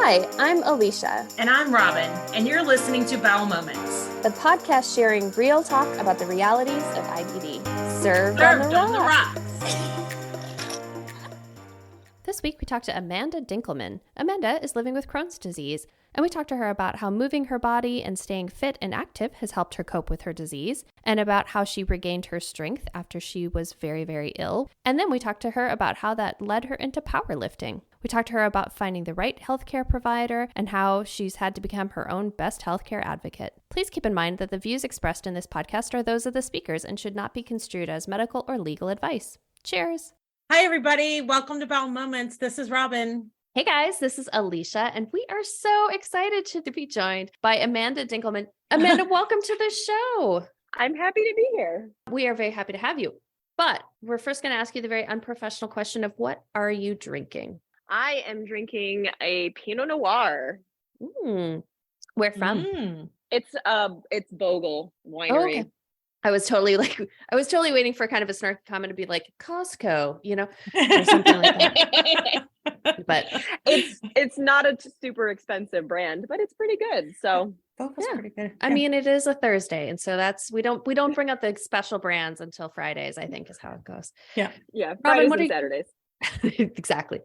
Hi, I'm Alicia. And I'm Robin, and you're listening to Bowel Moments, the podcast sharing real talk about the realities of IBD. Served on the rocks. This week we talked to Amanda Dinkelman. Amanda is living with Crohn's disease, and we talked to her about how moving her body and staying fit and active has helped her cope with her disease, and about how she regained her strength after she was very, very ill. And then we talked to her about how that led her into powerlifting. We talked to her about finding the right healthcare provider and how she's had to become her own best healthcare advocate. Please keep in mind that the views expressed in this podcast are those of the speakers and should not be construed as medical or legal advice. Cheers. Hi, everybody. Welcome to Bowel Moments. This is Robin. Hey, guys. This is Alicia, and we are so excited to be joined by Amanda Dinkelman. Amanda, welcome to the show. I'm happy to be here. We are very happy to have you. But we're first going to ask you the very unprofessional question of what are you drinking? I am drinking a Pinot Noir. Where from? It's Bowel Winery. Oh, okay. I was totally waiting for kind of a snarky comment to be like Costco, or something like that. But it's not a super expensive brand, but it's pretty good. So Bowel's pretty good. I mean, it is a Thursday, and so we don't bring up the special brands until Fridays, I think is how it goes. Yeah. Robin, Fridays and Saturdays. Exactly.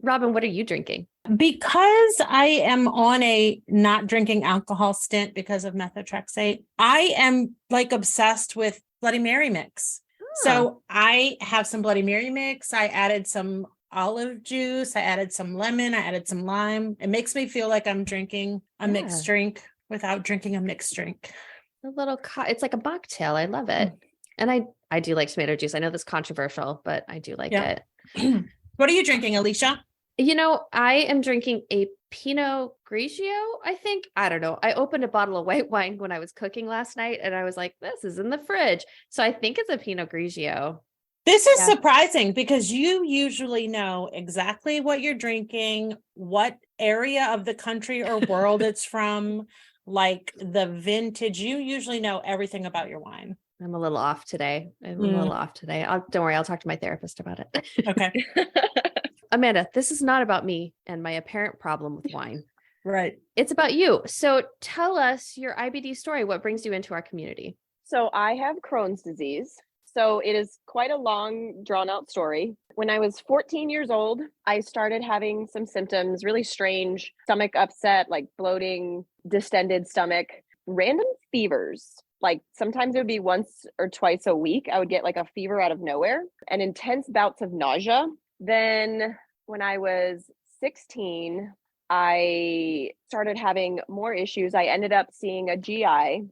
Robin, what are you drinking? Because I am on a not drinking alcohol stint because of methotrexate, I am like obsessed with Bloody Mary mix. So I have some Bloody Mary mix. I added some olive juice. I added some lemon. I added some lime. It makes me feel like I'm drinking a mixed drink without drinking a mixed drink. It's like a mocktail. I love it. And I do like tomato juice. I know this is controversial, but I do like it. What are you drinking, Alicia? I am drinking a Pinot Grigio, I think. I don't know. I opened a bottle of white wine when I was cooking last night, and I was like, this is in the fridge. So I think it's a Pinot Grigio. This is surprising because you usually know exactly what you're drinking, what area of the country or world it's from, like the vintage. You usually know everything about your wine. I'm a little off today. Don't worry. I'll talk to my therapist about it. Okay. Amanda, this is not about me and my apparent problem with wine. Right. It's about you. So tell us your IBD story. What brings you into our community? So I have Crohn's disease. So it is quite a long, drawn out story. When I was 14 years old, I started having some symptoms, really strange stomach upset, like bloating, distended stomach, random fevers. Like sometimes it would be once or twice a week. I would get like a fever out of nowhere and intense bouts of nausea. Then when I was 16, I started having more issues. I ended up seeing a GI.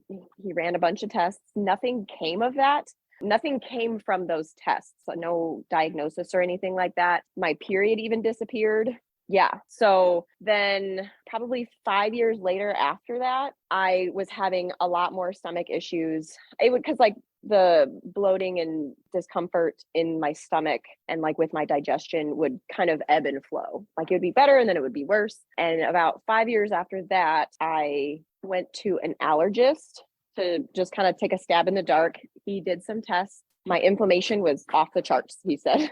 He ran a bunch of tests. Nothing came of that. Nothing came from those tests. So no diagnosis or anything like that. My period even disappeared. Yeah. So then probably 5 years later after that, I was having a lot more stomach issues. Because like the bloating and discomfort in my stomach and like with my digestion would kind of ebb and flow. Like it would be better and then it would be worse. And about 5 years after that, I went to an allergist to just kind of take a stab in the dark. He did some tests. My inflammation was off the charts, he said.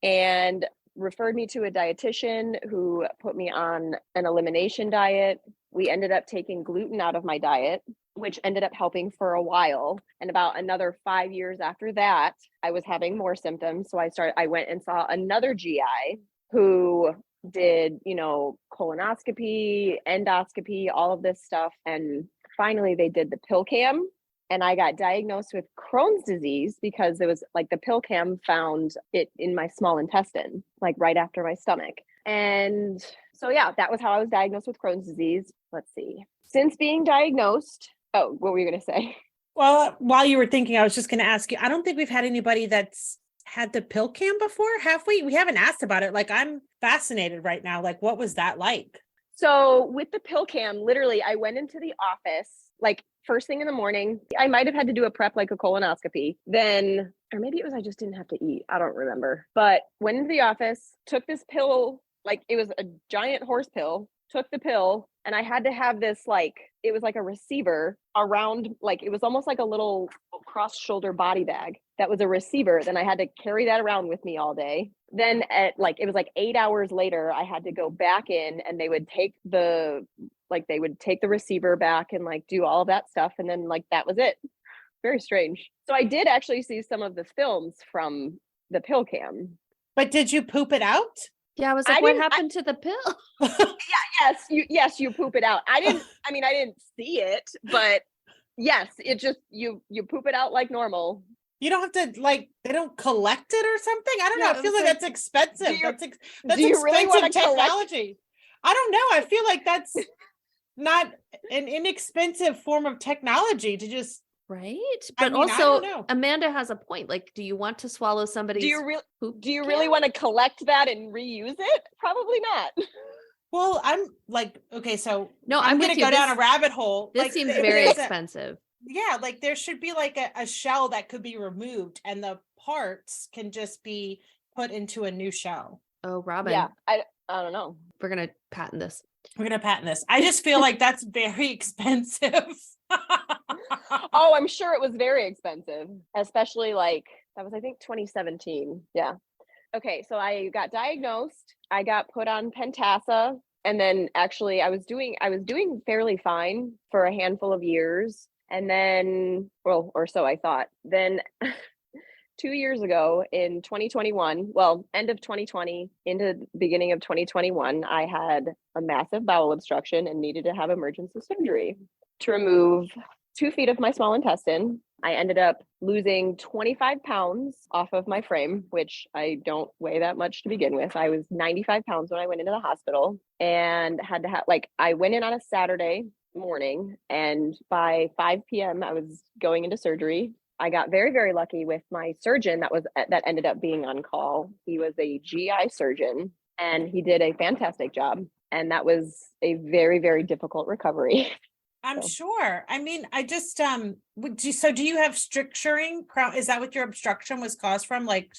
And referred me to a dietitian who put me on an elimination diet. We ended up taking gluten out of my diet, which ended up helping for a while. And about another 5 years after that, I was having more symptoms. So I went and saw another GI who did, colonoscopy, endoscopy, all of this stuff. And finally they did the pill cam. And I got diagnosed with Crohn's disease because it was like the pill cam found it in my small intestine, like right after my stomach. And so, that was how I was diagnosed with Crohn's disease. Let's see. Since being diagnosed, what were you going to say? Well, while you were thinking, I was just going to ask you, I don't think we've had anybody that's had the pill cam before, have we? We haven't asked about it. Like, I'm fascinated right now. Like, what was that like? So with the pill cam, literally, I went into the office, like first thing in the morning. I might have had to do a prep, like a colonoscopy. Then, or maybe it was I just didn't have to eat. I don't remember. But went into the office, took this pill, like it was a giant horse pill, took the pill, and I had to have this, like, it was like a receiver around, like, it was almost like a little cross shoulder body bag. that was a receiver. Then I had to carry that around with me all day. Then at like, it was like 8 hours later, I had to go back in and they would take the receiver back and like do all of that stuff. And then like, that was it. Very strange. So I did actually see some of the films from the pill cam. But did you poop it out? Yeah, I was like, what happened to the pill? Yes, you poop it out. I didn't see it, but yes, it just, you poop it out like normal. You don't have to like, they don't collect it or something. I don't know. I feel like that's expensive. That's expensive really technology. I don't know. I feel like that's not an inexpensive form of technology to just. Right. But also Amanda has a point. Like, do you want to swallow somebody's poop? Do you really want to collect that and reuse it? Probably not. Well, I'm like, okay, so no, I'm going to go down a rabbit hole. This like, seems very expensive. Yeah, like there should be like a shell that could be removed and the parts can just be put into a new shell. Oh, Robin. Yeah, I don't know. We're going to patent this. I just feel like that's very expensive. Oh, I'm sure it was very expensive, especially like that was, I think, 2017. Yeah. Okay. So I got diagnosed. I got put on Pentasa. And then actually I was doing fairly fine for a handful of years. And then, well, or so I thought. Then 2 years ago in 2021, well, end of 2020 into the beginning of 2021, I had a massive bowel obstruction and needed to have emergency surgery to remove 2 feet of my small intestine. I ended up losing 25 pounds off of my frame, which I don't weigh that much to begin with. I was 95 pounds when I went into the hospital and had to have, like, I went in on a Saturday morning and by 5 p.m. I was going into surgery. I got very, very lucky with my surgeon that ended up being on call. He was a GI surgeon and he did a fantastic job. And that was a very, very difficult recovery. I'm sure. I mean, I just, do you have stricturing? Is that what your obstruction was caused from? Like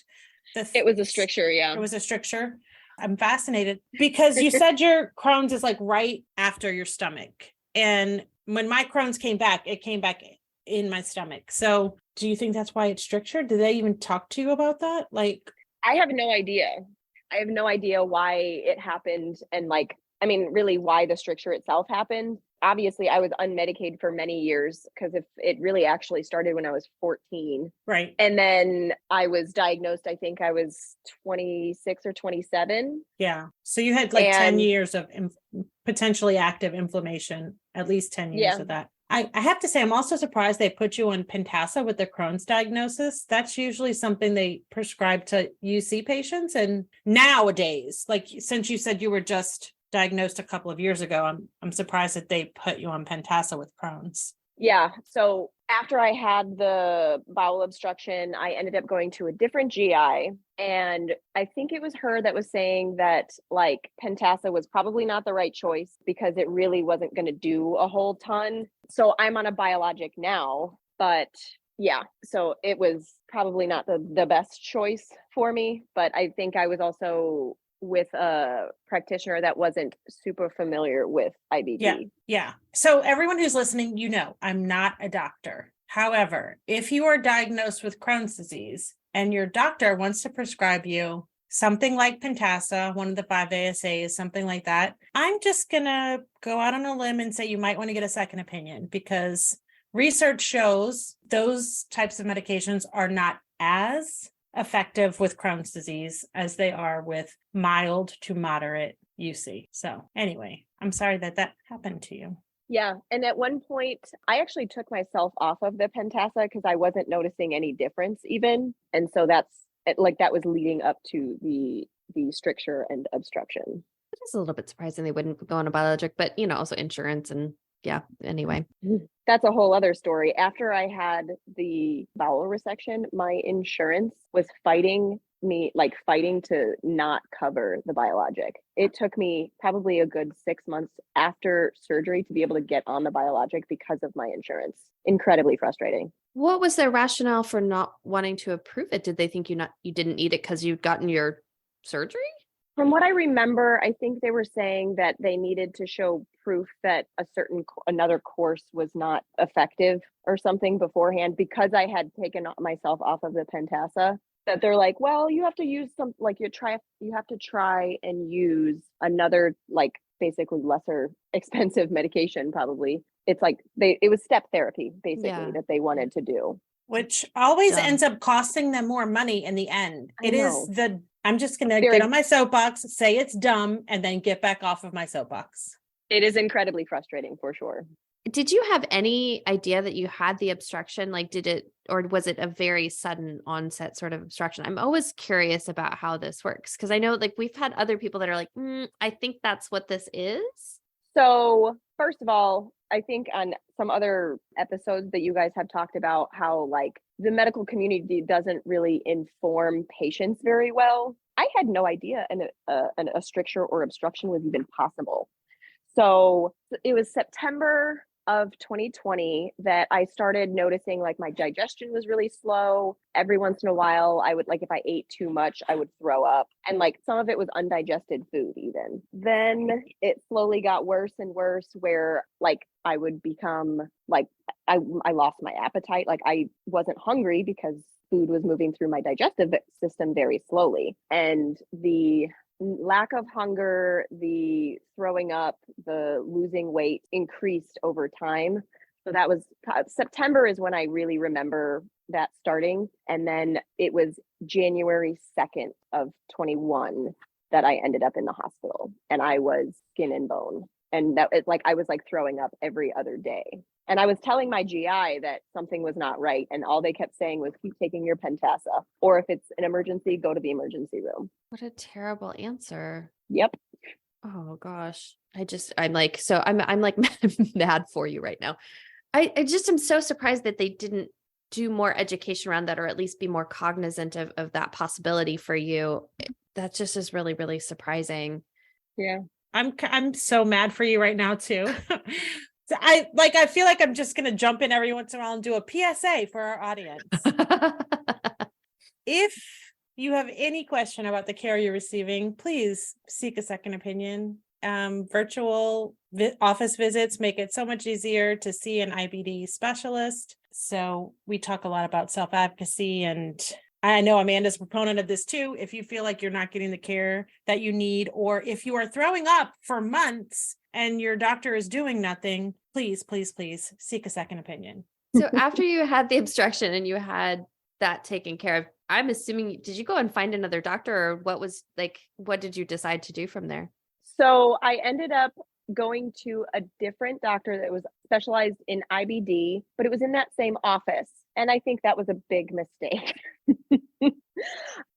it was a stricture. Yeah. It was a stricture. I'm fascinated because you said your Crohn's is like right after your stomach. And when my Crohn's came back, it came back in my stomach. So do you think that's why it's stricture? Did they even talk to you about that? Like, I have no idea. I have no idea why it happened. And like, I mean, really why the stricture itself happened. Obviously, I was unmedicated for many years because if it really actually started when I was 14. Right. And then I was diagnosed, I think I was 26 or 27. Yeah. So you had like 10 years of potentially active inflammation, at least 10 years of that. I have to say, I'm also surprised they put you on Pentasa with the Crohn's diagnosis. That's usually something they prescribe to UC patients. And nowadays, like since you said you were just diagnosed a couple of years ago, I'm surprised that they put you on Pentasa with Crohn's. Yeah. So after I had the bowel obstruction, I ended up going to a different GI. And I think it was her that was saying that like Pentasa was probably not the right choice because it really wasn't going to do a whole ton. So I'm on a biologic now, but yeah, so it was probably not the best choice for me. But I think I was also with a practitioner that wasn't super familiar with IBD. Yeah. So everyone who's listening, I'm not a doctor. However, if you are diagnosed with Crohn's disease and your doctor wants to prescribe you something like Pentasa, one of the 5 ASAs, something like that, I'm just going to go out on a limb and say you might want to get a second opinion because research shows those types of medications are not as effective with Crohn's disease as they are with mild to moderate UC. So anyway, I'm sorry that happened to you. Yeah. And at one point, I actually took myself off of the Pentasa because I wasn't noticing any difference even. And so that was leading up to the stricture and obstruction. It is a little bit surprising they wouldn't go on a biologic, but also insurance and yeah, anyway. That's a whole other story. After I had the bowel resection, my insurance was fighting to not cover the biologic. It took me probably a good 6 months after surgery to be able to get on the biologic because of my insurance. Incredibly frustrating. What was their rationale for not wanting to approve it? Did they think you didn't need it because you'd gotten your surgery? From what I remember, I think they were saying that they needed to show proof that another course was not effective or something beforehand, because I had taken myself off of the Pentasa. That they're like, well, you have to use you have to try and use another, like, basically lesser expensive medication. Probably it's like it was step therapy basically that they wanted to do, which always ends up costing them more money in the end. I'm just going to get on my soapbox, say it's dumb, and then get back off of my soapbox. It is incredibly frustrating for sure. Did you have any idea that you had the obstruction? Like, or was it a very sudden onset sort of obstruction? I'm always curious about how this works, because I know, like, we've had other people that are like, I think that's what this is. So first of all, I think on some other episodes that you guys have talked about how, like, the medical community doesn't really inform patients very well. I had no idea a stricture or obstruction was even possible. So it was September of 2020 that I started noticing, like, my digestion was really slow. Every once in a while, I would, like, if I ate too much, I would throw up. And, like, some of it was undigested food even. Then it slowly got worse and worse, where, like, I would become, like, I lost my appetite. Like, I wasn't hungry because food was moving through my digestive system very slowly. And the lack of hunger, the throwing up, the losing weight increased over time. So that was September is when I really remember that starting. And then it was January 2nd of 21 that I ended up in the hospital, and I was skin and bone. And that it's like, I was like throwing up every other day. And I was telling my GI that something was not right. And all they kept saying was, keep taking your Pentasa, or if it's an emergency, go to the emergency room. What a terrible answer. Yep. Oh gosh. I'm like mad for you right now. I just am so surprised that they didn't do more education around that, or at least be more cognizant of that possibility for you. That just is really, really surprising. Yeah. I'm so mad for you right now too. I feel like I'm just going to jump in every once in a while and do a PSA for our audience. If you have any question about the care you're receiving, please seek a second opinion. Virtual office visits make it so much easier to see an IBD specialist. So we talk a lot about self-advocacy, and I know Amanda's a proponent of this too. If you feel like you're not getting the care that you need, or if you are throwing up for months and your doctor is doing nothing, please, please, please seek a second opinion. So after you had the obstruction and you had that taken care of, I'm assuming, did you go and find another doctor, or what did you decide to do from there? So I ended up going to a different doctor that was specialized in IBD, but it was in that same office. And I think that was a big mistake.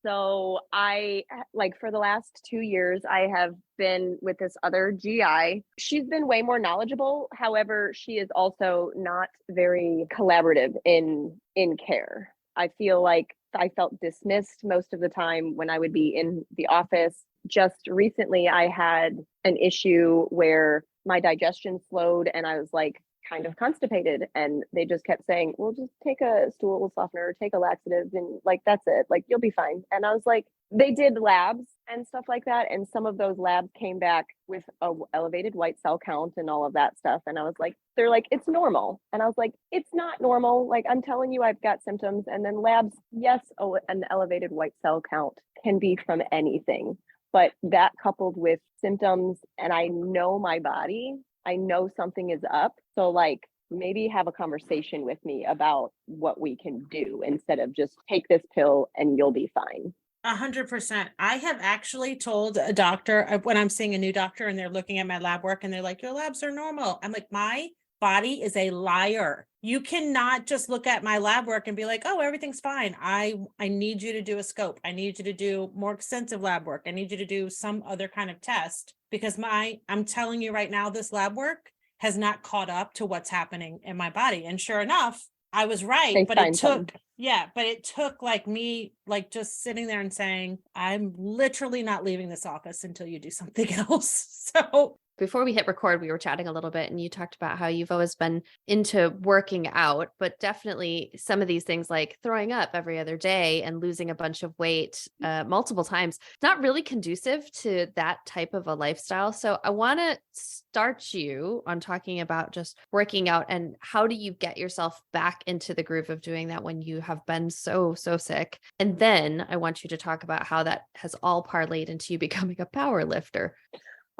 So for the last 2 years, I have been with this other GI. She's been way more knowledgeable. However, she is also not very collaborative in care. I feel like I felt dismissed most of the time when I would be in the office. Just recently, I had an issue where my digestion slowed and I was like kind of constipated, and they just kept saying, well, just take a stool softener, take a laxative, and like, that's it, like, you'll be fine. And I was like, they did labs and stuff like that, and some of those labs came back with a elevated white cell count and all of that stuff. And I was like, they're like, it's normal. And I was like, it's not normal. Like, I'm telling you, I've got symptoms. And then labs, yes, an elevated white cell count can be from anything, but that coupled with symptoms, and I know my body, I know something is up. So, like, maybe have a conversation with me about what we can do instead of just take this pill and you'll be fine. 100%. I have actually told a doctor when I'm seeing a new doctor and they're looking at my lab work and they're like, your labs are normal. I'm like, my body is a liar. You cannot just look at my lab work and be like, oh, everything's fine. I need you to do a scope. I need you to do more extensive lab work. I need you to do some other kind of test, because I'm telling you right now, this lab work has not caught up to what's happening in my body. And sure enough, I was right, but it took like me, like, just sitting there and saying, I'm literally not leaving this office until you do something else. So before we hit record, we were chatting a little bit and you talked about how you've always been into working out, but definitely some of these things like throwing up every other day and losing a bunch of weight multiple times, not really conducive to that type of a lifestyle. So I want to start you on talking about just working out and how do you get yourself back into the groove of doing that when you have been so sick. And then I want you to talk about how that has all parlayed into you becoming a power lifter.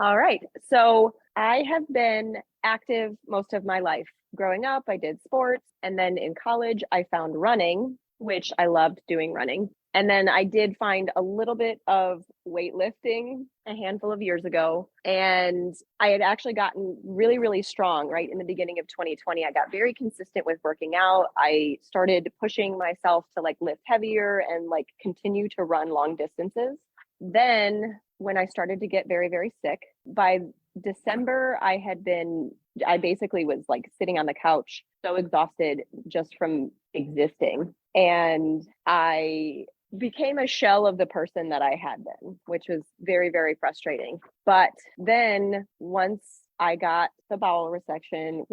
All right. So I have been active most of my life. Growing up, I did sports. And then in college, I found running, which I loved doing running. And then I did find a little bit of weightlifting a handful of years ago. And I had actually gotten really strong right in the beginning of 2020. I got very consistent with working out. I started pushing myself to like lift heavier and like continue to run long distances. Then when I started to get very sick, by December, I basically was like sitting on the couch, so exhausted just from existing. And I became a shell of the person that I had been, which was very frustrating. But then once I got the bowel resection,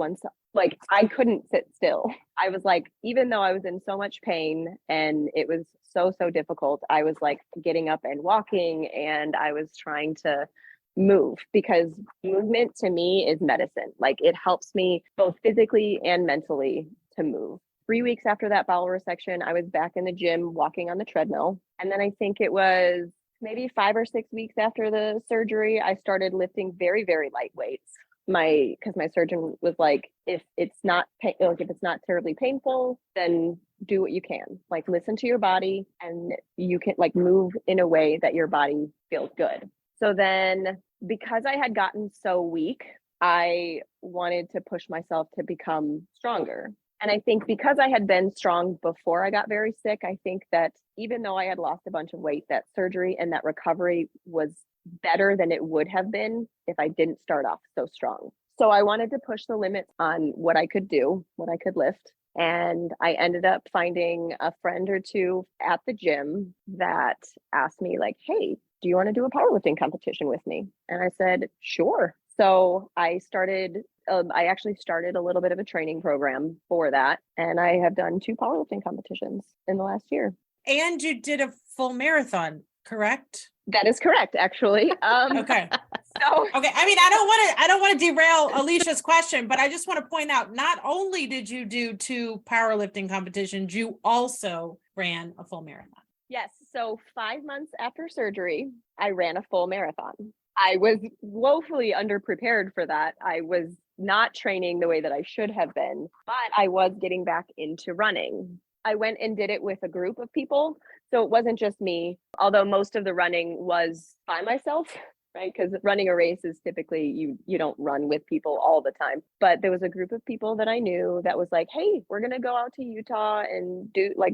like I couldn't sit still. I was like, even though I was in so much pain and it was so difficult, I was like getting up and walking, and I was trying to move, because movement to me is medicine. Like it helps me both physically and mentally to move. 3 weeks after that bowel resection, I was back in the gym walking on the treadmill. And then I think it was maybe 5 or 6 weeks after the surgery, I started lifting very light weights. Because my surgeon was like, if it's not terribly painful, then do what you can. Like listen to your body, and you can like move in a way that your body feels good. So then, because I had gotten so weak, I wanted to push myself to become stronger. And I think because I had been strong before I got very sick, I think that even though I had lost a bunch of weight, that surgery and that recovery was better than it would have been if I didn't start off so strong. So I wanted to push the limits on what I could do, what I could lift. And I ended up finding a friend or two at the gym that asked me like, hey, do you want to do a powerlifting competition with me? And I said, sure. So I actually started a little bit of a training program for that. And I have done 2 powerlifting competitions in the last year. And you did a full marathon, correct? That is correct, actually. Okay. Okay. I mean, I don't want to derail Alicia's question, but I just want to point out, not only did you do 2 powerlifting competitions, you also ran a full marathon. Yes. So 5 months after surgery, I ran a full marathon. I was woefully underprepared for that. I was not training the way that I should have been, but I was getting back into running. I went and did it with a group of people. So it wasn't just me, although most of the running was by myself, right? Because running a race is typically you don't run with people all the time. But there was a group of people that I knew that was like, hey, we're going to go out to Utah and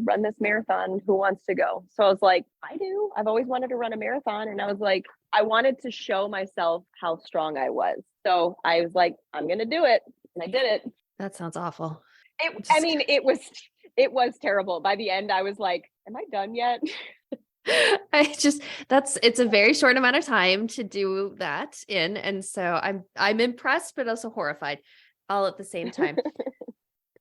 run this marathon. Who wants to go? So I was like, I do. I've always wanted to run a marathon. And I was like, I wanted to show myself how strong I was. So I was like, I'm going to do it. And I did it. That sounds awful. It was terrible. By the end, I was like, am I done yet? It's a very short amount of time to do that in. And so I'm impressed, but also horrified all at the same time.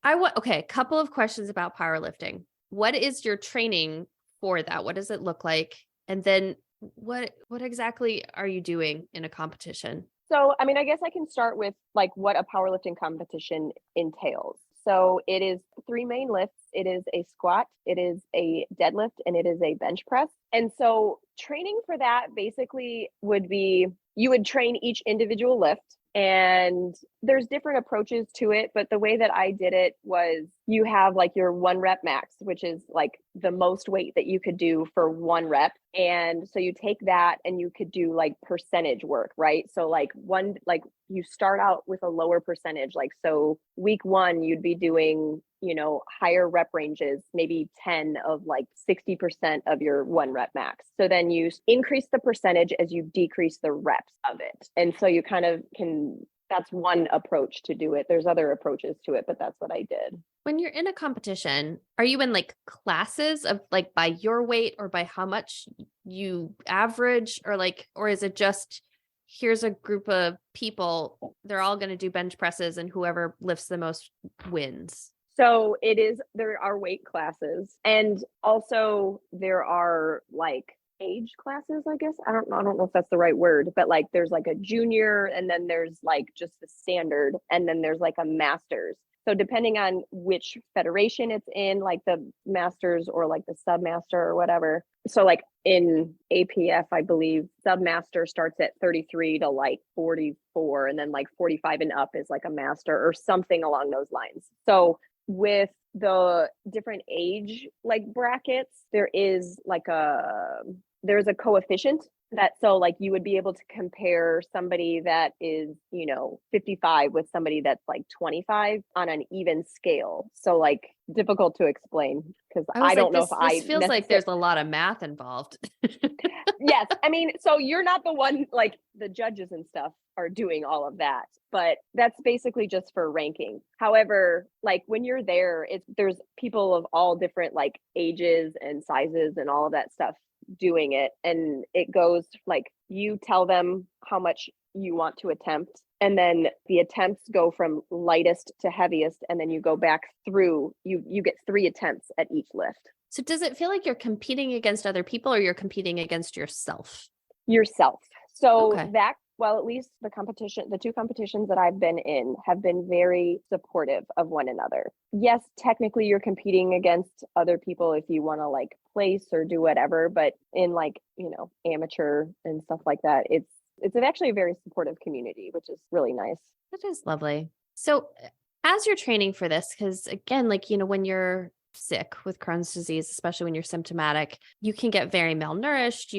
A couple of questions about powerlifting. What is your training for that? What does it look like? And then what exactly are you doing in a competition? So, I mean, I guess I can start with like what a powerlifting competition entails. So it is 3 main lifts. It is a squat, it is a deadlift, and it is a bench press. And so training for that basically would be, you would train each individual lift, and there's different approaches to it. But the way that I did it was, you have like your 1 rep max, which is like the most weight that you could do for 1 rep. And so you take that and you could do like percentage work, right? So like you start out with a lower percentage. Like, so week 1, you'd be doing, higher rep ranges, maybe 10 of like 60% of your 1 rep max. So then you increase the percentage as you decrease the reps of it. And so you kind of that's one approach to do it. There's other approaches to it, but that's what I did. When you're in a competition, are you in like classes of like by your weight or by how much you average, or is it just here's a group of people, they're all going to do bench presses and whoever lifts the most wins. So there are weight classes, and also there are like age classes, I guess. I don't know if that's the right word, but like there's like a junior, and then there's like just the standard, and then there's like a master's. So depending on which federation it's in, like the masters or like the submaster or whatever. So like in APF, I believe submaster starts at 33 to like 44, and then like 45 and up is like a master or something along those lines. So with the different age like brackets, there's a coefficient that, so like you would be able to compare somebody that is, 55 with somebody that's like 25 on an even scale. So like difficult to explain because I don't know if this feels like there's a lot of math involved. Yes. I mean, so you're not the one, like the judges and stuff are doing all of that, but that's basically just for ranking. However, like when you're there's people of all different like ages and sizes and all of that stuff doing it. And it goes like, you tell them how much you want to attempt, and then the attempts go from lightest to heaviest, and then you go back through, you get 3 attempts at each lift. So does it feel like you're competing against other people, or you're competing against yourself? Yourself. So Okay. at least the 2 competitions that I've been in have been very supportive of one another. Yes, technically you're competing against other people if you want to like place or do whatever, but in like, amateur and stuff like that, it's actually a very supportive community, which is really nice. That is lovely. So as you're training for this, because again, like, when you're sick with Crohn's disease, especially when you're symptomatic, you can get very malnourished.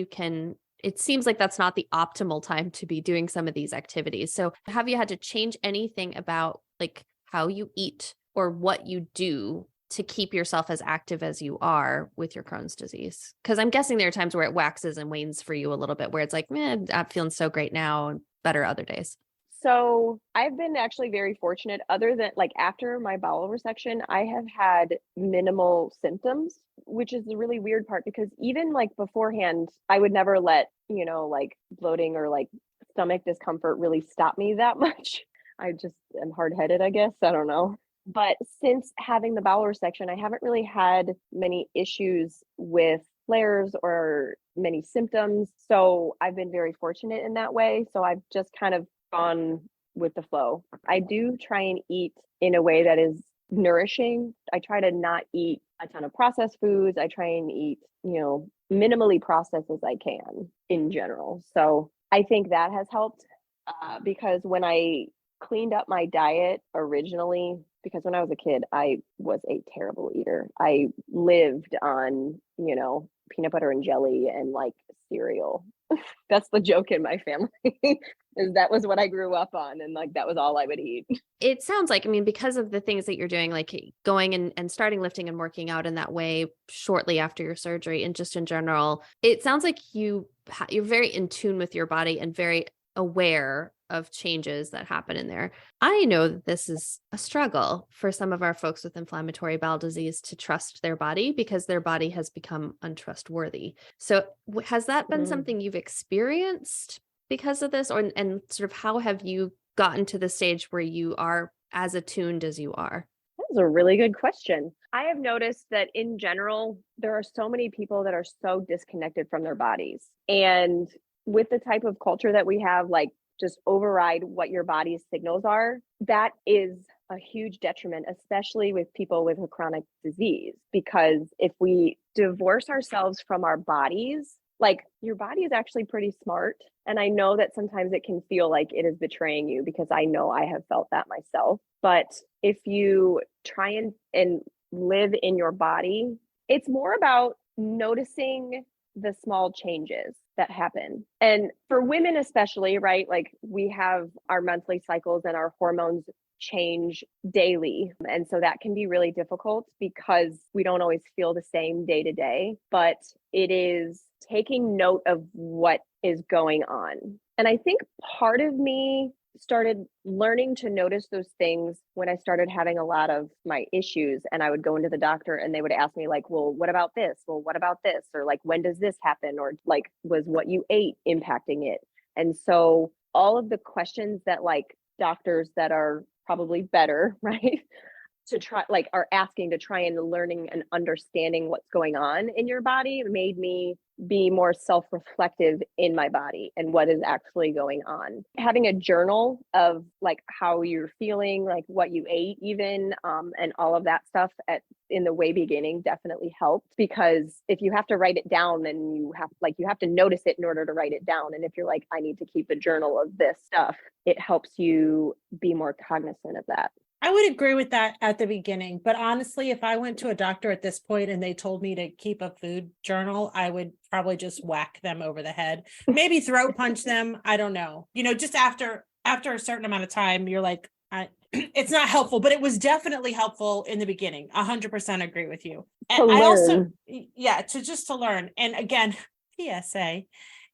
It seems like that's not the optimal time to be doing some of these activities. So have you had to change anything about like how you eat or what you do to keep yourself as active as you are with your Crohn's disease? Because I'm guessing there are times where it waxes and wanes for you a little bit, where it's like, I'm feeling so great now and better other days. So I've been actually very fortunate. Other than like after my bowel resection, I have had minimal symptoms, which is the really weird part, because even like beforehand, I would never let, like bloating or like stomach discomfort really stop me that much. I just am hard-headed, I guess. I don't know. But since having the bowel resection, I haven't really had many issues with flares or many symptoms. So I've been very fortunate in that way. So I've just kind of gone with the flow. I do try and eat in a way that is nourishing. I try to not eat a ton of processed foods. I try and eat, minimally processed as I can in general. So I think that has helped because when I cleaned up my diet originally, because when I was a kid, I was a terrible eater. I lived on, peanut butter and jelly and like cereal. That's the joke in my family. Is that was what I grew up on, and like that was all I would eat. It sounds like, because of the things that you're doing, like going and starting lifting and working out in that way shortly after your surgery, and just in general, it sounds like you're very in tune with your body and very aware of changes that happen in there. I know that this is a struggle for some of our folks with inflammatory bowel disease to trust their body, because their body has become untrustworthy. So has that been something you've experienced because of this, and sort of how have you gotten to the stage where you are as attuned as you are? That's a really good question. I have noticed that in general, there are so many people that are so disconnected from their bodies. And with the type of culture that we have, like just override what your body's signals are, that is a huge detriment, especially with people with a chronic disease. Because if we divorce ourselves from our bodies, like your body is actually pretty smart. And I know that sometimes it can feel like it is betraying you, because I know I have felt that myself. But if you try and live in your body, it's more about noticing the small changes that happen. And for women especially, right? Like we have our monthly cycles and our hormones change daily. And so that can be really difficult because we don't always feel the same day to day, but it is taking note of what is going on. And I think part of me started learning to notice those things when I started having a lot of my issues, and I would go into the doctor and they would ask me like, well, what about this? Well, what about this? Or like, when does this happen? Or like, was what you ate impacting it? And so all of the questions that like doctors that are probably better, right? To try, like, are asking to try and learning and understanding what's going on in your body made me be more self-reflective in my body and what is actually going on. Having a journal of like how you're feeling, like what you ate even, and all of that stuff in the way beginning definitely helped, because if you have to write it down, then you have to notice it in order to write it down. And if you're like, I need to keep a journal of this stuff, it helps you be more cognizant of that. I would agree with that at the beginning, but honestly, if I went to a doctor at this point and they told me to keep a food journal, I would probably just whack them over the head, maybe throat punch them. I don't know. Just after a certain amount of time, you're like, it's not helpful, but it was definitely helpful in the beginning. 100% agree with you. And I also, to learn. And again, PSA,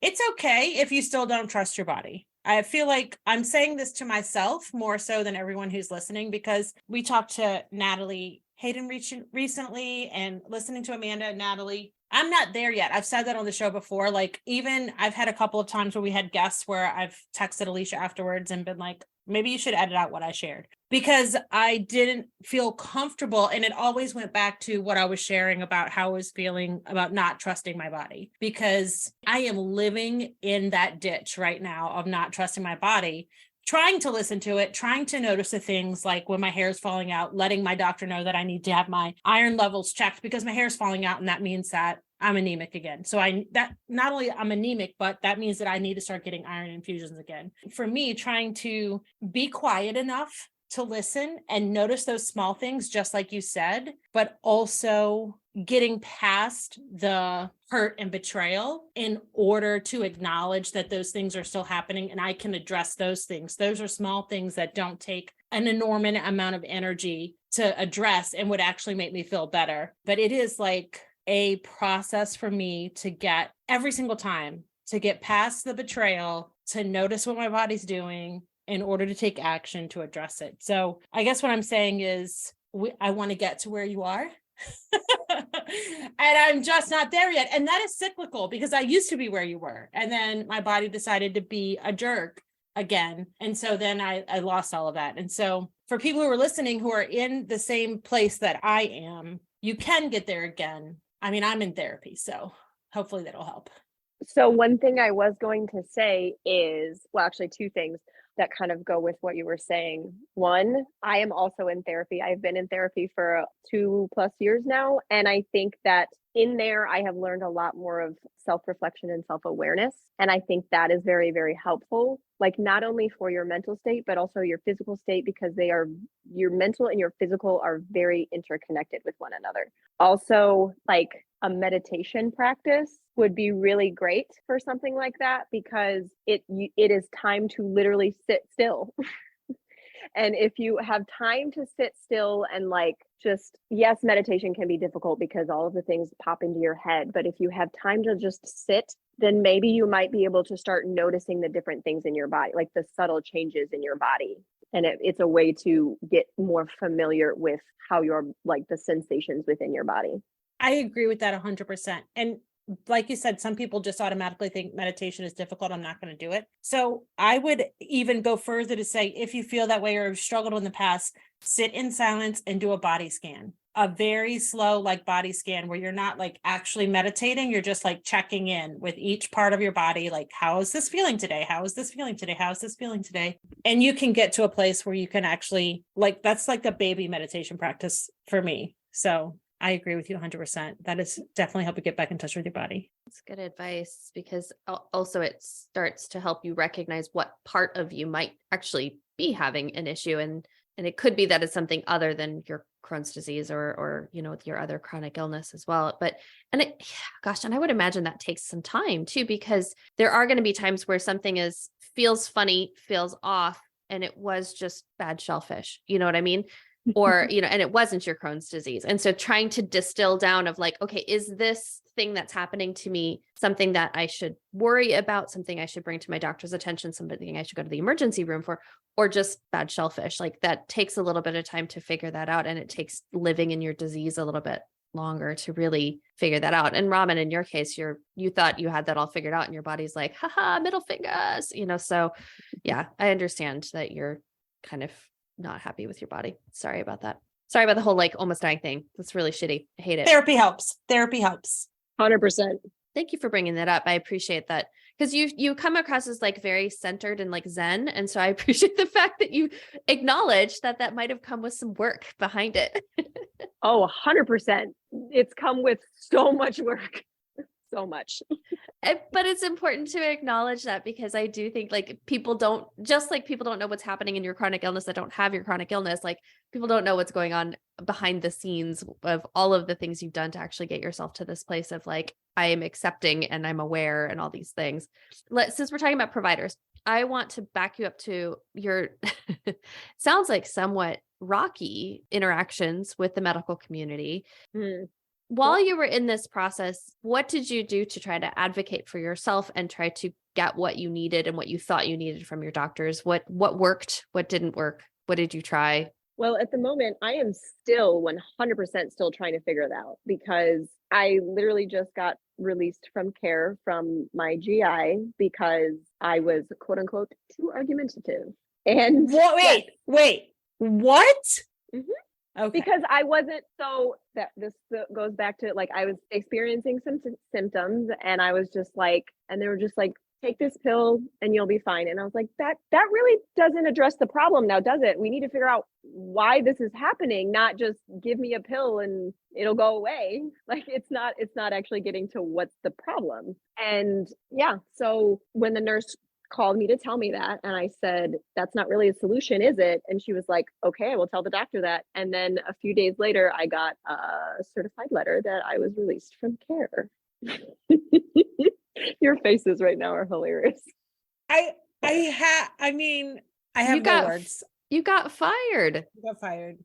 it's okay if you still don't trust your body. I feel like I'm saying this to myself more so than everyone who's listening, because we talked to Natalie Hayden recently and listening to Amanda and Natalie. I'm not there yet. I've said that on the show before. Like, even I've had a couple of times where we had guests where I've texted Alicia afterwards and been like, maybe you should edit out what I shared, because I didn't feel comfortable. And it always went back to what I was sharing about how I was feeling about not trusting my body, because I am living in that ditch right now of not trusting my body, trying to listen to it, trying to notice the things like when my hair is falling out, letting my doctor know that I need to have my iron levels checked because my hair is falling out. And that means that I'm anemic again. So that not only I'm anemic, but that means that I need to start getting iron infusions again. For me, trying to be quiet enough to listen and notice those small things, just like you said, but also getting past the hurt and betrayal in order to acknowledge that those things are still happening and I can address those things. Those are small things that don't take an enormous amount of energy to address and would actually make me feel better. But it is like a process for me to get every single time to get past the betrayal, to notice what my body's doing in order to take action to address it. So I guess what I'm saying is I want to get to where you are. And I'm just not there yet. And that is cyclical, because I used to be where you were. And then my body decided to be a jerk again. And so then I lost all of that. And so for people who are listening, who are in the same place that I am, you can get there again. I mean, I'm in therapy, so hopefully that'll help. So one thing I was going to say is, well, actually two things that kind of go with what you were saying. One, I am also in therapy. I've been in therapy for 2+ years now. And I think that in there, I have learned a lot more of self-reflection and self-awareness. And I think that is very, very helpful, like not only for your mental state, but also your physical state, because your mental and your physical are very interconnected with one another. Also, like a meditation practice would be really great for something like that, because it is time to literally sit still. And if you have time to sit still and like just, yes, meditation can be difficult because all of the things pop into your head. But if you have time to just sit, then maybe you might be able to start noticing the different things in your body, like the subtle changes in your body. And it's a way to get more familiar with how like the sensations within your body. I agree with that 100%. And like you said, some people just automatically think meditation is difficult. I'm not going to do it. So I would even go further to say, if you feel that way or have struggled in the past, sit in silence and do a body scan, a very slow like body scan where you're not like actually meditating. You're just like checking in with each part of your body. Like, how is this feeling today? How is this feeling today? How is this feeling today? And you can get to a place where you can actually like, that's like a baby meditation practice for me. So I agree with you 100%. That is definitely help you get back in touch with your body. That's good advice, because also it starts to help you recognize what part of you might actually be having an issue. And it could be that it's something other than your Crohn's disease or your other chronic illness as well. And I would imagine that takes some time too, because there are going to be times where something feels funny, feels off, and it was just bad shellfish. You know what I mean? Or, and it wasn't your Crohn's disease. And so trying to distill down of like, okay, is this thing that's happening to me something that I should worry about, something I should bring to my doctor's attention, something I should go to the emergency room for, or just bad shellfish? Like that takes a little bit of time to figure that out. And it takes living in your disease a little bit longer to really figure that out. And Ramen, in your case, you thought you had that all figured out and your body's like, haha, middle fingers, so yeah, I understand that you're kind of not happy with your body. Sorry about that. Sorry about the whole like almost dying thing. That's really shitty. I hate it. Therapy helps. Therapy helps. 100%. Thank you for bringing that up. I appreciate that because you come across as like very centered and like Zen. And so I appreciate the fact that you acknowledge that might have come with some work behind it. Oh, 100%. It's come with so much work. So much. But it's important to acknowledge that because I do think like people don't know what's happening in your chronic illness that don't have your chronic illness. Like people don't know what's going on behind the scenes of all of the things you've done to actually get yourself to this place of like, I am accepting and I'm aware and all these things. Since we're talking about providers, I want to back you up to your, sounds like somewhat rocky interactions with the medical community. While you were in this process, what did you do to try to advocate for yourself and try to get what you needed and what you thought you needed from your doctors? What worked? What didn't work? What did you try? Well, at the moment, I am still 100% still trying to figure it out because I literally just got released from care from my GI because I was quote unquote too argumentative. And wait, what? Mm-hmm. Okay. Because I wasn't, so that this goes back to like, I was experiencing some symptoms and I was just like, and they were just like, take this pill and you'll be fine. And I was like, that really doesn't address the problem now, does it? We need to figure out why this is happening, not just give me a pill and it'll go away. Like it's not actually getting to what's the problem. And yeah, so when the nurse called me to tell me that, and I said, that's not really a solution, is it? And she was like, okay, I will tell the doctor that. And then a few days later, I got a certified letter that I was released from care. Your faces right now are hilarious. I have no words. You got fired.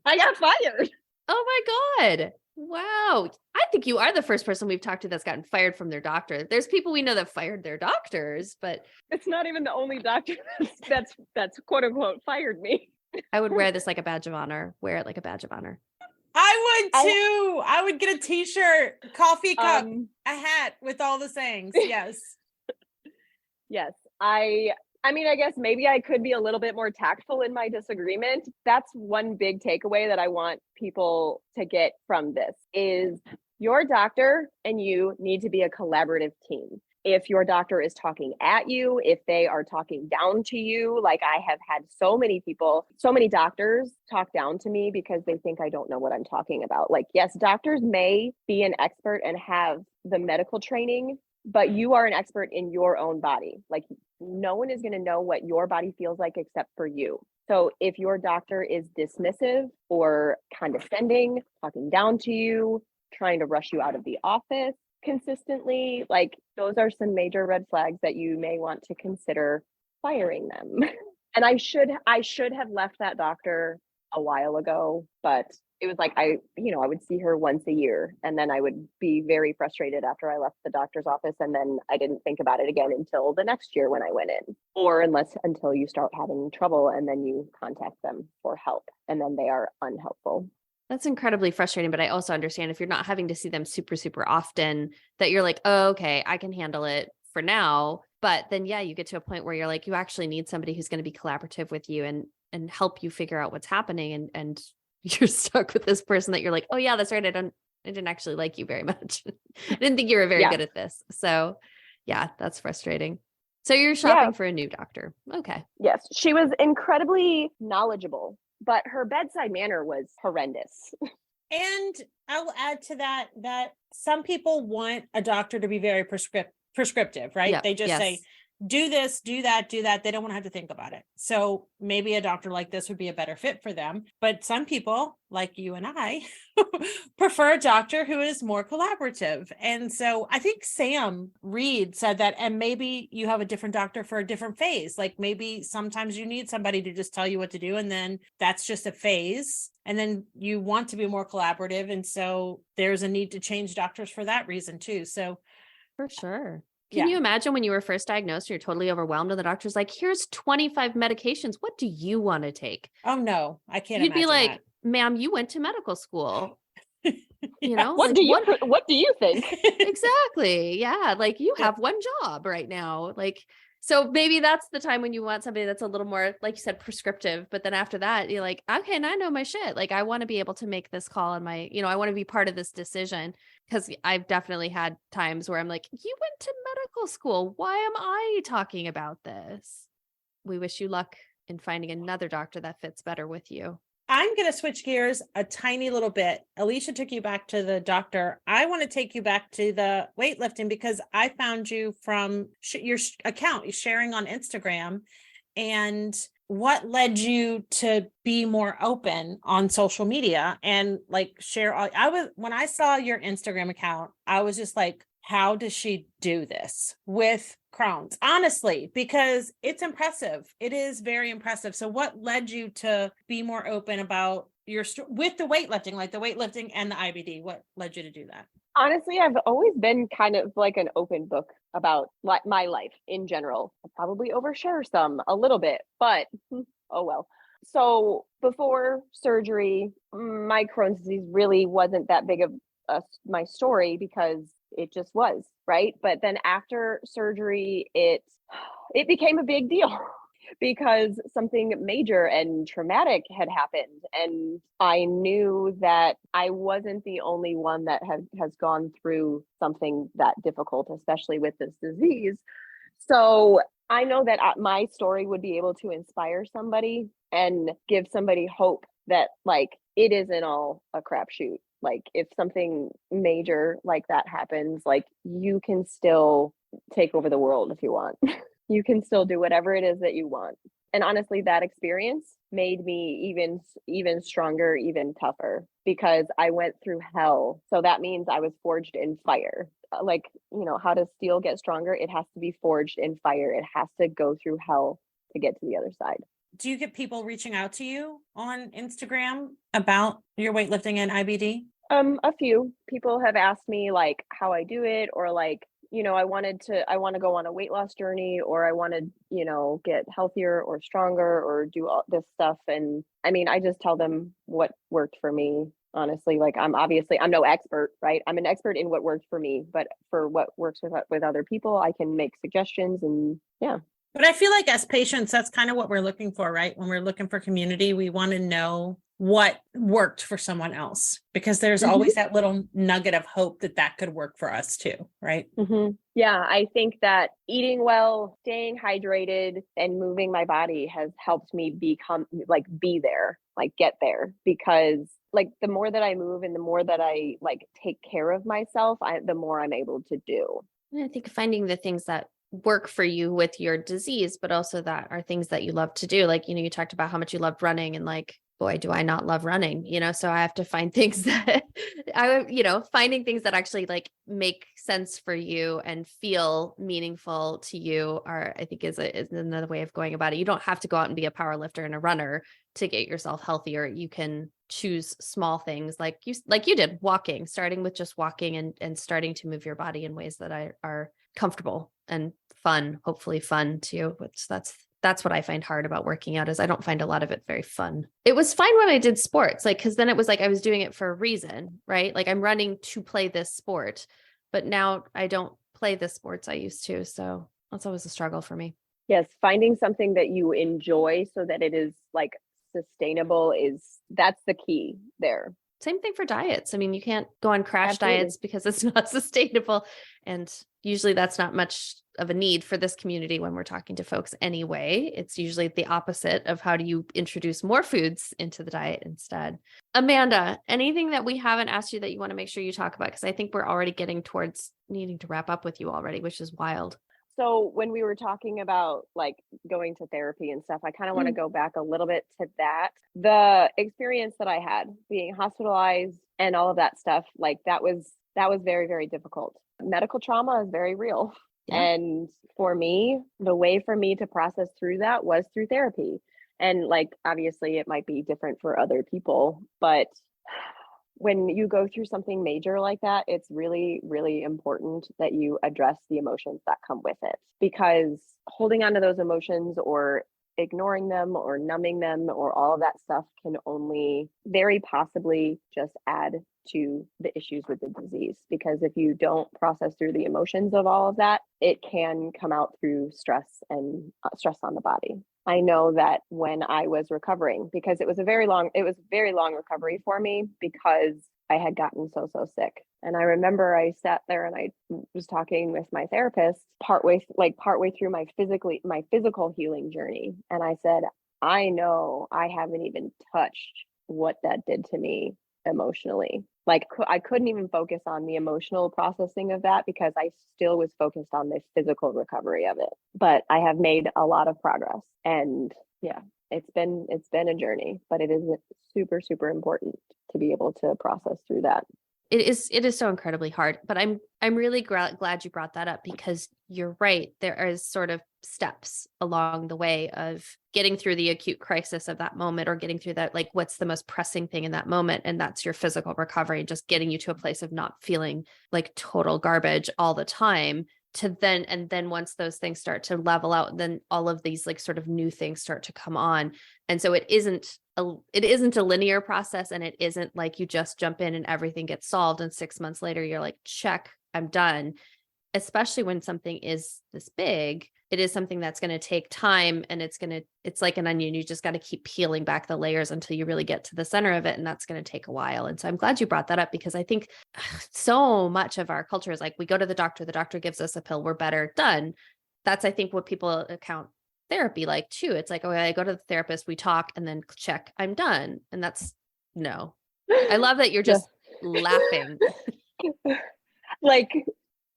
I got fired. Oh my God. Wow. I think you are the first person we've talked to that's gotten fired from their doctor. There's people we know that fired their doctors, but it's not even the only doctor that's quote unquote fired me. I would wear this like a badge of honor. Wear it like a badge of honor. I would too. I would get a t-shirt, coffee cup, a hat with all the sayings. Yes. Yes. I mean, I guess maybe I could be a little bit more tactful in my disagreement. That's one big takeaway that I want people to get from this is your doctor and you need to be a collaborative team. If your doctor is talking at you, if they are talking down to you, like I have had so many doctors talk down to me because they think I don't know what I'm talking about. Like, yes, doctors may be an expert and have the medical training, but you are an expert in your own body. Like no one is going to know what your body feels like except for you. So if your doctor is dismissive or condescending, talking down to you, trying to rush you out of the office consistently, like those are some major red flags that you may want to consider firing them. And I should have left that doctor a while ago, but it was like I would see her once a year and then I would be very frustrated after I left the doctor's office. And then I didn't think about it again until the next year when I went in, or until you start having trouble and then you contact them for help and then they are unhelpful. That's incredibly frustrating, but I also understand if you're not having to see them super, super often that you're like, oh, okay, I can handle it for now. But then, yeah, you get to a point where you're like, you actually need somebody who's going to be collaborative with you and help you figure out what's happening. And you're stuck with this person that you're like, oh yeah, that's right. I didn't actually like you very much. I didn't think you were very good at this. So yeah, that's frustrating. So you're shopping for a new doctor. Okay. Yes. She was incredibly knowledgeable, but her bedside manner was horrendous. And I'll add to that some people want a doctor to be very prescriptive, right? Yep. They just say, do this, do that. They don't want to have to think about it. So maybe a doctor like this would be a better fit for them. But some people like you and I prefer a doctor who is more collaborative. And so I think Sam Reed said that, and maybe you have a different doctor for a different phase. Like maybe sometimes you need somebody to just tell you what to do. And then that's just a phase. And then you want to be more collaborative. And so there's a need to change doctors for that reason too. So for sure. Can you imagine when you were first diagnosed, you're totally overwhelmed and the doctor's like, here's 25 medications. What do you want to take? Oh no, I can't. You'd be like, ma'am, you went to medical school. You know, What like what do you think? exactly. Yeah. Like you have one job right now. Like, so maybe that's the time when you want somebody that's a little more, like you said, prescriptive. But then after that, you're like, okay, and I know my shit. Like, I want to be able to make this call and I want to be part of this decision. Cause I've definitely had times where I'm like, you went to medical school. Why am I talking about this? We wish you luck in finding another doctor that fits better with you. I'm going to switch gears a tiny little bit. Alicia took you back to the doctor. I want to take you back to the weightlifting because I found you from your account, you're sharing on Instagram. And what led you to be more open on social media and like share when I saw your Instagram account, I was just like, how does she do this with Crohn's? Honestly, because it's impressive. It is very impressive. So what led you to be more open about with the weightlifting, like the weightlifting and the IBD? What led you to do that? Honestly, I've always been kind of like an open book about my life in general. I probably overshare a little bit, but oh well. So before surgery, my Crohn's disease really wasn't that big of my story because it just was, right? But then after surgery, it became a big deal because something major and traumatic had happened. And I knew that I wasn't the only one that has gone through something that difficult, especially with this disease. So I know that my story would be able to inspire somebody and give somebody hope that like it isn't all a crapshoot. Like if something major like that happens, like you can still take over the world if you want. You can still do whatever it is that you want. And honestly, that experience made me even stronger, even tougher because I went through hell. So that means I was forged in fire. Like, how does steel get stronger? It has to be forged in fire. It has to go through hell to get to the other side. Do you get people reaching out to you on Instagram about your weightlifting and IBD? A few people have asked me like how I do it, or like, I want to go on a weight loss journey, or I want to, get healthier or stronger or do all this stuff. And I mean, I just tell them what worked for me. Honestly, like I'm no expert, right? I'm an expert in what worked for me, but for what works with other people, I can make suggestions and yeah. But I feel like as patients, that's kind of what we're looking for, right? When we're looking for community, we want to know what worked for someone else because there's always that little nugget of hope that could work for us too, right? Yeah, I think that eating well, staying hydrated, and moving my body has helped me be there, like get there, because like the more that I move and the more that I like take care of myself, the more I'm able to do. I think finding the things that work for you with your disease, but also that are things that you love to do. Like, you talked about how much you loved running and like, boy, do I not love running, so I have to find things that finding things that actually like make sense for you and feel meaningful to you I think is another way of going about it. You don't have to go out and be a power lifter and a runner to get yourself healthier. You can choose small things like you did, walking, starting with just walking and starting to move your body in ways that are comfortable and fun, hopefully fun too, which that's what I find hard about working out is I don't find a lot of it very fun. It was fine when I did sports, like, cause then it was like, I was doing it for a reason, right? Like I'm running to play this sport, but now I don't play the sports I used to. So that's always a struggle for me. Yes. Finding something that you enjoy so that it is like sustainable that's the key there. Same thing for diets. I mean, you can't go on crash Absolutely. diets because it's not sustainable. And usually that's not much of a need for this community when we're talking to folks anyway. It's usually the opposite of how do you introduce more foods into the diet instead. Amanda, anything that we haven't asked you that you want to make sure you talk about? Because I think we're already getting towards needing to wrap up with you already, which is wild. So when we were talking about like going to therapy and stuff, I kind of want to go back a little bit to that. The experience that I had being hospitalized and all of that stuff, like that was very, very difficult. Medical trauma is very real. Yeah. And for me, the way for me to process through that was through therapy. And like, obviously it might be different for other people, but when you go through something major like that, it's really, really important that you address the emotions that come with it, because holding on to those emotions or ignoring them or numbing them or all of that stuff can only very possibly just add to the issues with the disease. Because if you don't process through the emotions of all of that, it can come out through stress and stress on the body. I know that when I was recovering, because it was very long recovery for me because I had gotten so sick. And I remember I sat there and I was talking with my therapist partway through my physical healing journey. And I said, I know I haven't even touched what that did to me emotionally. Like I couldn't even focus on the emotional processing of that because I still was focused on the physical recovery of it. But I have made a lot of progress, and yeah, it's been a journey, but it is super, super important to be able to process through that. It is so incredibly hard, but I'm really glad you brought that up, because you're right. There is sort of steps along the way of getting through the acute crisis of that moment, or getting through that, like, what's the most pressing thing in that moment. And that's your physical recovery, just getting you to a place of not feeling like total garbage all the time. And then once those things start to level out, then all of these like sort of new things start to come on. And so it isn't a linear process, and it isn't like you just jump in and everything gets solved and 6 months later you're like, check, I'm done. Especially when something is this big, it is something that's going to take time, and it's like an onion. You just got to keep peeling back the layers until you really get to the center of it. And that's going to take a while. And so I'm glad you brought that up, because I think so much of our culture is like, we go to the doctor gives us a pill, we're better, done. That's, I think, what people account therapy like too. It's like, okay, I go to the therapist, we talk, and then check, I'm done. And that's no. I love that you're just laughing.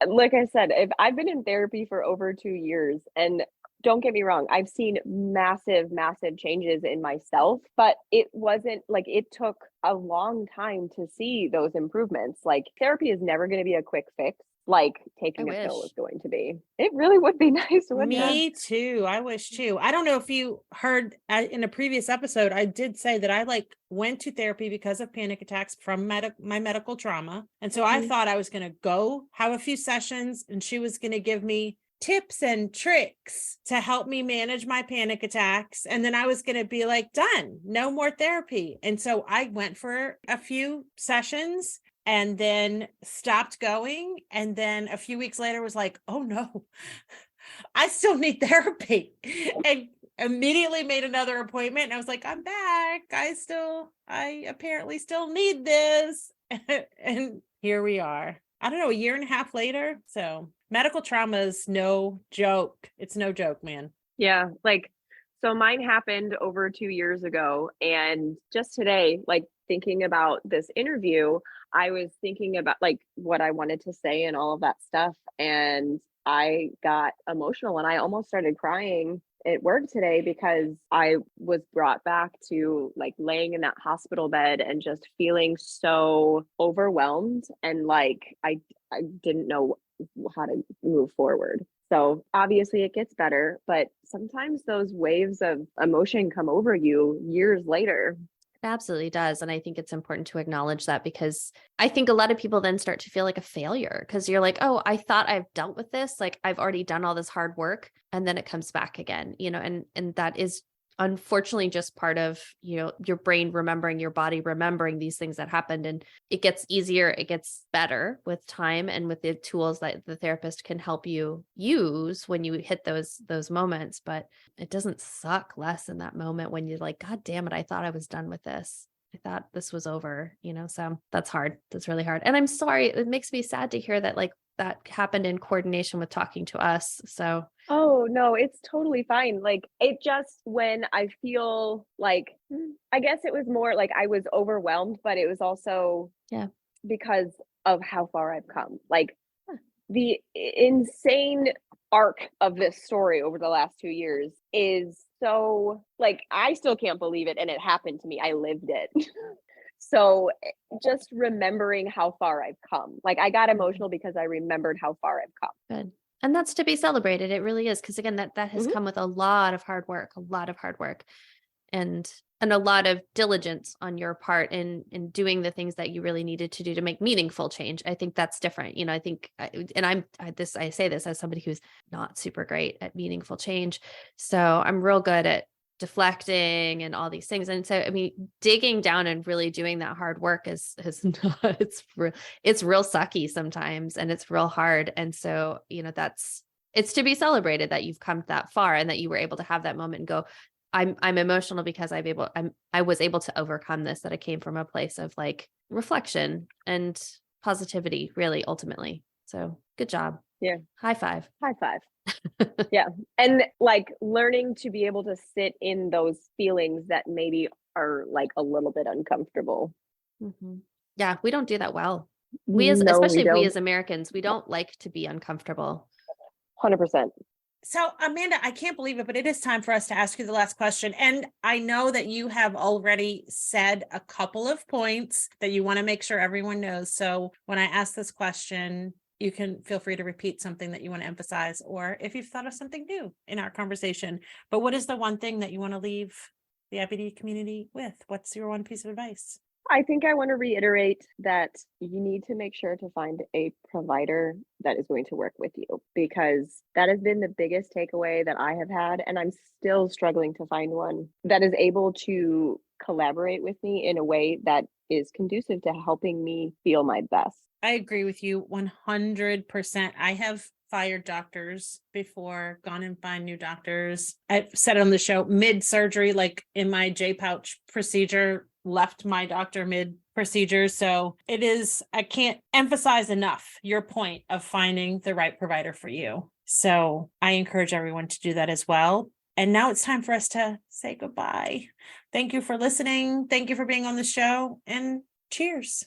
Like I said, I've been in therapy for over 2 years, and don't get me wrong, I've seen massive, massive changes in myself, but it wasn't like, it took a long time to see those improvements. Like, therapy is never going to be a quick fix like taking a pill is going to be. It really would be nice, wouldn't it? Me too. I wish too. I don't know if you heard in a previous episode, I did say that I went to therapy because of panic attacks from my medical trauma. And so I thought I was going to go have a few sessions, and she was going to give me tips and tricks to help me manage my panic attacks. And then I was going to be like, done, no more therapy. And so I went for a few sessions and then stopped going. And then a few weeks later was like, oh no, I still need therapy. And immediately made another appointment. And I was like, I'm back. I apparently still need this. And here we are. I don't know, a year and a half later. So medical trauma is no joke. It's no joke, man. Yeah. So mine happened over 2 years ago. And just today, thinking about this interview, I was thinking about what I wanted to say and all of that stuff. And I got emotional and I almost started crying at work today because I was brought back to laying in that hospital bed and just feeling so overwhelmed. And I didn't know how to move forward. So obviously it gets better, but sometimes those waves of emotion come over you years later. It absolutely does. And I think it's important to acknowledge that, because I think a lot of people then start to feel like a failure, because you're like, oh, I thought I've dealt with this. I've already done all this hard work, and then it comes back again, and that is unfortunately just part of, your brain remembering, your body remembering these things that happened. And it gets easier. It gets better with time and with the tools that the therapist can help you use when you hit those moments. But it doesn't suck less in that moment when you're like, God damn it, I thought I was done with this. I thought this was over, so that's hard. That's really hard. And I'm sorry. It makes me sad to hear that that happened in coordination with talking to us. So. Oh, no, it's totally fine. It just, when I feel I guess it was more I was overwhelmed, but it was also because of how far I've come. The insane arc of this story over the last 2 years is so I still can't believe it. And it happened to me. I lived it. So just remembering how far I've come, I got emotional because I remembered how far I've come. Good. And that's to be celebrated. It really is. Because again, that has come with a lot of hard work. and a lot of diligence on your part in doing the things that you really needed to do to make meaningful change. I think that's different. I think, I say this as somebody who's not super great at meaningful change. So I'm real good at deflecting and all these things. And so, I mean, digging down and really doing that hard work is not, it's real sucky sometimes, and it's real hard. And so, it's to be celebrated that you've come that far and that you were able to have that moment and go, I'm emotional because I was able to overcome this, that I came from a place of like reflection and positivity, really, ultimately. So good job. Yeah. High five. High five. Yeah. And like learning to be able to sit in those feelings that maybe are like a little bit uncomfortable. Mm-hmm. Yeah. We don't do that well. Especially we as Americans, we don't like to be uncomfortable. 100%. So, Amanda, I can't believe it, but it is time for us to ask you the last question. And I know that you have already said a couple of points that you want to make sure everyone knows. So when I ask this question, you can feel free to repeat something that you want to emphasize, or if you've thought of something new in our conversation. But what is the one thing that you want to leave the IBD community with? What's your one piece of advice? I think I want to reiterate that you need to make sure to find a provider that is going to work with you, because that has been the biggest takeaway that I have had. And I'm still struggling to find one that is able to collaborate with me in a way that is conducive to helping me feel my best. I agree with you 100%. I have fired doctors before, gone and find new doctors. I've said on the show, mid-surgery, like in my J-pouch procedure, left my doctor mid-procedure. So it is, I can't emphasize enough your point of finding the right provider for you. So I encourage everyone to do that as well. And now it's time for us to say goodbye. Thank you for listening. Thank you for being on the show, and cheers.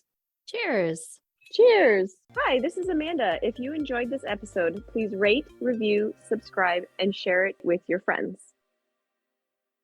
Cheers. Cheers. Hi, this is Amanda. If you enjoyed this episode, please rate, review, subscribe, and share it with your friends.